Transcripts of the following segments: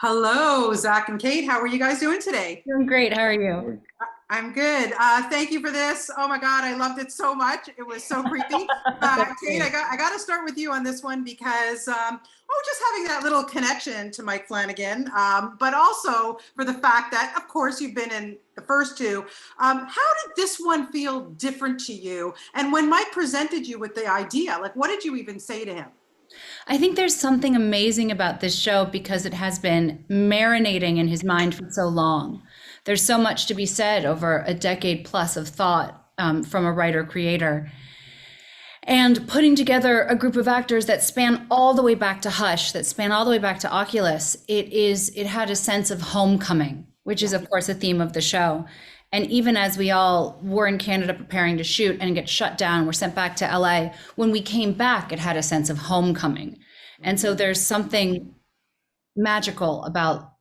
Hello, Zach and Kate. How are you guys doing today? Doing great. How are you? I'm good. Thank you for this. Oh my God, I loved it so much. It was so creepy. That's Kate, great. I got to start with you on this one because just having that little connection to Mike Flanagan, but also for the fact that, of course, you've been in the first two. How did this one feel different to you? And when Mike presented you with the idea, like, what did you even say to him? I think there's something amazing about this show because it has been marinating in his mind for so long. There's so much to be said over a decade plus of thought from a writer creator. And putting together a group of actors that span all the way back to Hush, that span all the way back to Oculus, it had a sense of homecoming, which is of course a theme of the show. And even as we all were in Canada preparing to shoot and get shut down, we're sent back to LA. When we came back, it had a sense of homecoming. And so there's something magical about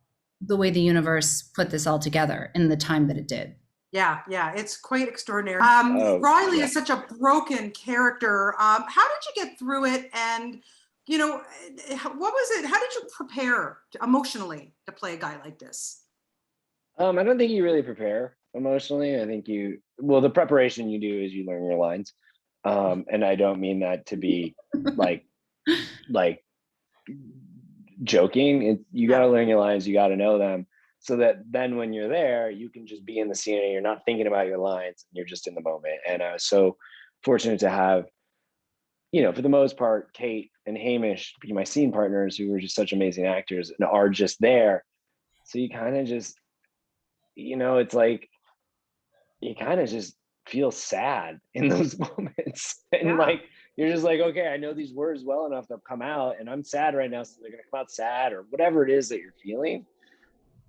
the way the universe put this all together in the time that it did. Yeah, yeah, it's quite extraordinary. Oh, Riley yeah. is such a broken character. How did you get through it? And, what was it? How did you prepare emotionally to play a guy like this? I don't think you really prepare emotionally. I think the preparation you do is you learn your lines. And I don't mean that to be like, like joking. You got to learn your lines. You got to know them so that then when you're there, you can just be in the scene and you're not thinking about your lines. You're just in the moment. And I was so fortunate to have, for the most part, Kate and Hamish be my scene partners who were just such amazing actors and are just there. So you kind of just, it's like you kind of just feel sad in those moments. And Yeah. like you're just like, okay, I know these words well enough to come out and I'm sad right now, so they're gonna come out sad or whatever it is that you're feeling.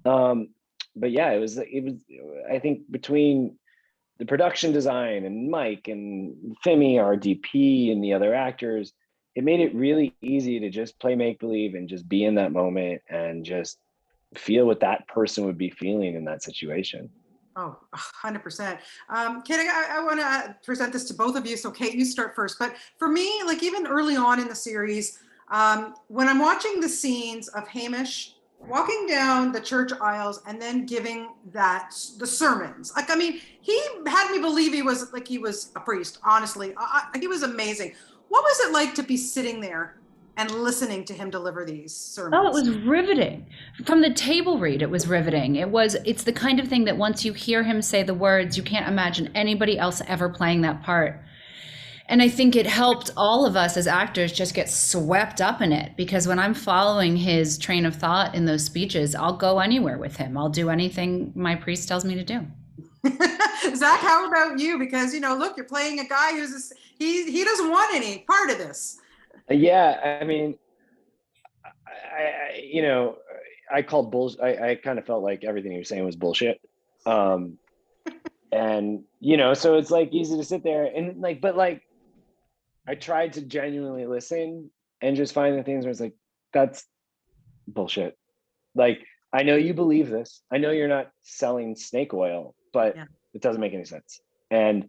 But yeah, it was I think between the production design and Mike and Femi, our DP, and the other actors, it made it really easy to just play make believe and just be in that moment and just feel what that person would be feeling in that situation. Oh, 100%. Kate, I want to present this to both of you. So, Kate, you start first. But for me, like even early on in the series, when I'm watching the scenes of Hamish walking down the church aisles and then giving the sermons, like I mean, he had me believe he was a priest. Honestly, he was amazing. What was it like to be sitting there and listening to him deliver these Oh, it sermons? was riveting. From the table read, it was riveting. It's the kind of thing that once you hear him say the words, you can't imagine anybody else ever playing that part. And I think it helped all of us as actors just get swept up in it because when I'm following his train of thought in those speeches, I'll go anywhere with him. I'll do anything my priest tells me to do. Zach, how about you? Because look, you're playing a guy he doesn't want any part of this. Yeah, I mean, I called bullshit. I kind of felt like everything he was saying was bullshit. Um, and so it's like easy to sit there and like, but like, I tried to genuinely listen and just find the things where it's like, that's bullshit. Like, I know you believe this. I know you're not selling snake oil, but Yeah. it doesn't make any sense. And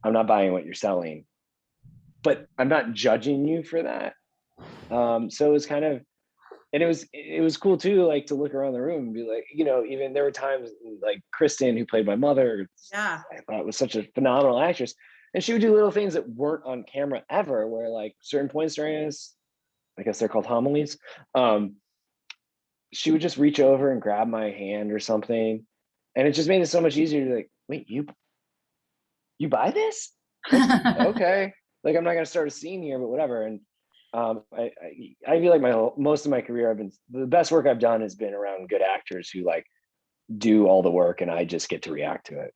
I'm not buying what you're selling, but I'm not judging you for that. So it was kind of, and it was cool too, like to look around the room and be like, even there were times like Kristen, who played my mother, Yeah. I thought was such a phenomenal actress. And she would do little things that weren't on camera ever, where like certain points during this, I guess they're called homilies. She would just reach over and grab my hand or something. And it just made it so much easier to like, wait, you buy this? Okay. Like I'm not gonna start a scene here, but whatever. And I feel like most of my career, the best work I've done has been around good actors who like do all the work and I just get to react to it.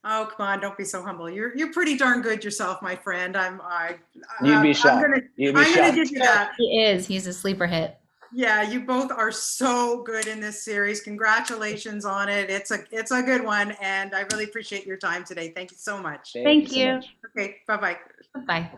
Oh, come on, don't be so humble. You're pretty darn good yourself, my friend. You'd be I'm shocked. gonna You'd be I'm gonna give shocked. you that. He is. He's a sleeper hit. Yeah, you both are so good in this series. Congratulations on it. It's a good one, and I really appreciate your time today. Thank you so much. Thank you Thank so you. much. Okay, bye bye. Bye.